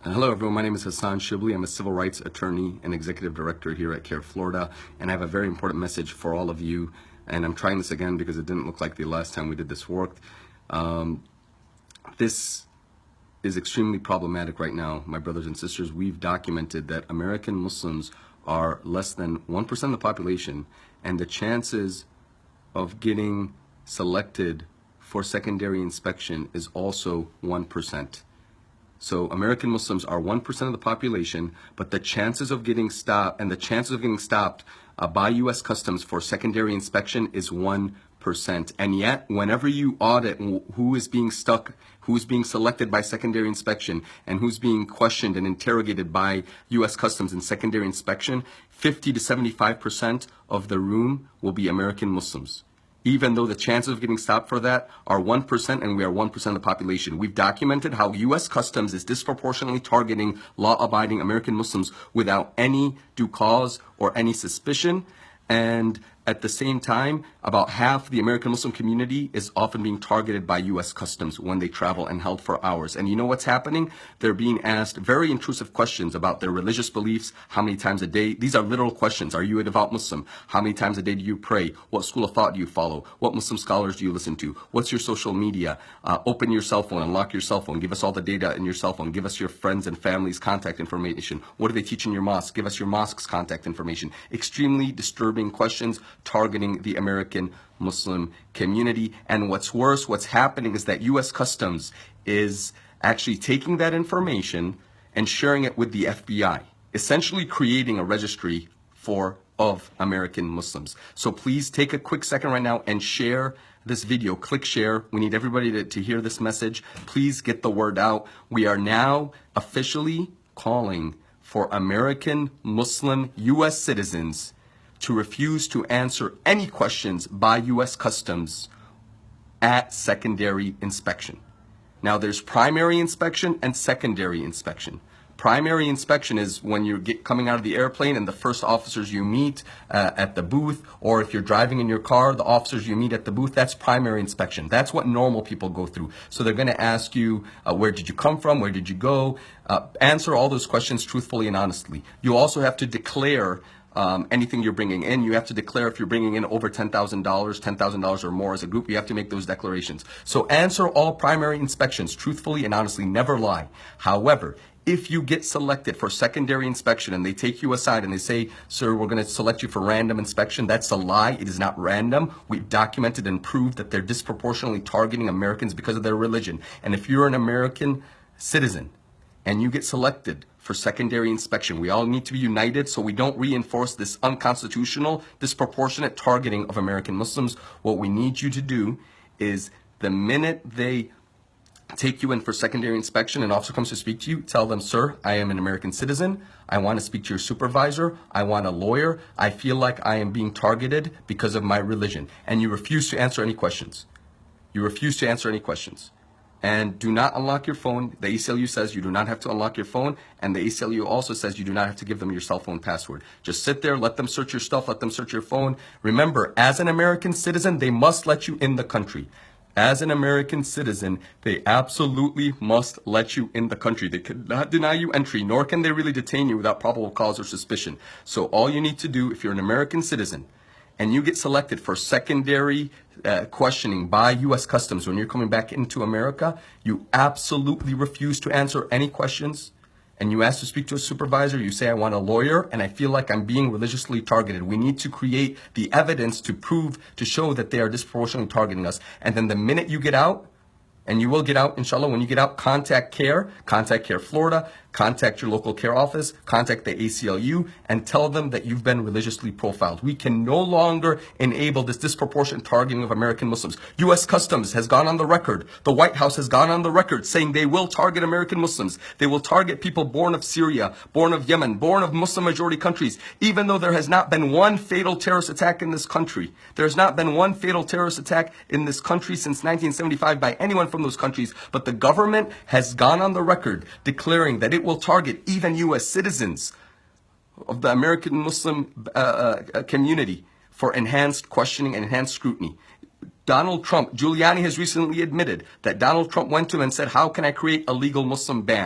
Hello everyone, my name is Hassan Shibli. I'm a civil rights attorney and executive director here at CARE Florida, and I have a very important message for all of you, and I'm trying this again because it didn't look like the last time we did this worked. This is extremely problematic right now, my brothers and sisters. We've documented that American Muslims are less than 1% of the population, and the chances of getting selected for secondary inspection is also 1%. So American Muslims are 1% of the population, but the chances of getting stopped by U.S. Customs for secondary inspection is 1%. And yet, whenever you audit who is being selected by secondary inspection and who's being questioned and interrogated by U.S. Customs in secondary inspection, 50 to 75% of the room will be American Muslims, even though the chances of getting stopped for that are 1% and we are 1% of the population. We've documented how U.S. Customs is disproportionately targeting law-abiding American Muslims without any due cause or any suspicion. And at the same time, about half the American Muslim community is often being targeted by U.S. Customs when they travel and held for hours. And you know what's happening? They're being asked very intrusive questions about their religious beliefs, how many times a day. These are literal questions. Are you a devout Muslim? How many times a day do you pray? What school of thought do you follow? What Muslim scholars do you listen to? What's your social media? Open your cell phone, unlock your cell phone, give us all the data in your cell phone, give us your friends and family's contact information. What do they teach in your mosque? Give us your mosque's contact information. Extremely disturbing questions targeting the American Muslim community. And what's worse, what's happening is that U.S. Customs is actually taking that information and sharing it with the FBI, essentially creating a registry of American Muslims. So please take a quick second right now and share this video. Click share. We need everybody to hear this message. Please get the word out. We are now officially calling for American Muslim U.S. citizens to refuse to answer any questions by U.S. Customs at secondary inspection. Now, there's primary inspection and secondary inspection. Primary inspection is when you're coming out of the airplane and the first officers you meet at the booth, or if you're driving in your car, the officers you meet at the booth, that's primary inspection. That's what normal people go through. So they're going to ask you, where did you come from? Where did you go? Answer all those questions truthfully and honestly. You also have to declare anything you're bringing in. You have to declare if you're bringing in over $10,000 or more as a group. You have to make those declarations. So answer all primary inspections truthfully and honestly. Never lie. However, if you get selected for secondary inspection and they take you aside and they say, sir, we're going to select you for random inspection, that's a lie. It is not random. We've documented and proved that they're disproportionately targeting Americans because of their religion. And if you're an American citizen and you get selected for secondary inspection, we all need to be united so we don't reinforce this unconstitutional, disproportionate targeting of American Muslims. What we need you to do is the minute they take you in for secondary inspection, an officer comes to speak to you, tell them, sir, I am an American citizen. I want to speak to your supervisor. I want a lawyer. I feel like I am being targeted because of my religion. And you refuse to answer any questions. You refuse to answer any questions. And do not unlock your phone. The ACLU says you do not have to unlock your phone. And the ACLU also says you do not have to give them your cell phone password. Just sit there, let them search your stuff, let them search your phone. Remember, as an American citizen, they must let you in the country. As an American citizen, they absolutely must let you in the country. They cannot deny you entry, nor can they really detain you without probable cause or suspicion. So all you need to do, if you're an American citizen, and you get selected for secondary questioning by U.S. Customs when you're coming back into America, you absolutely refuse to answer any questions, and you ask to speak to a supervisor, you say, I want a lawyer, and I feel like I'm being religiously targeted. We need to create the evidence to prove, to show that they are disproportionately targeting us. And then the minute you get out, and you will get out, inshallah, when you get out, contact CARE Florida, contact your local CARE office, contact the ACLU, and tell them that you've been religiously profiled. We can no longer enable this disproportionate targeting of American Muslims. U.S. Customs has gone on the record. The White House has gone on the record saying they will target American Muslims. They will target people born of Syria, born of Yemen, born of Muslim majority countries, even though there has not been one fatal terrorist attack in this country. There has not been one fatal terrorist attack in this country since 1975 by anyone from those countries. But the government has gone on the record declaring that it will target even U.S. citizens of the American Muslim community for enhanced questioning and enhanced scrutiny. Donald Trump, Giuliani has recently admitted that Donald Trump went to him and said, how can I create a legal Muslim ban?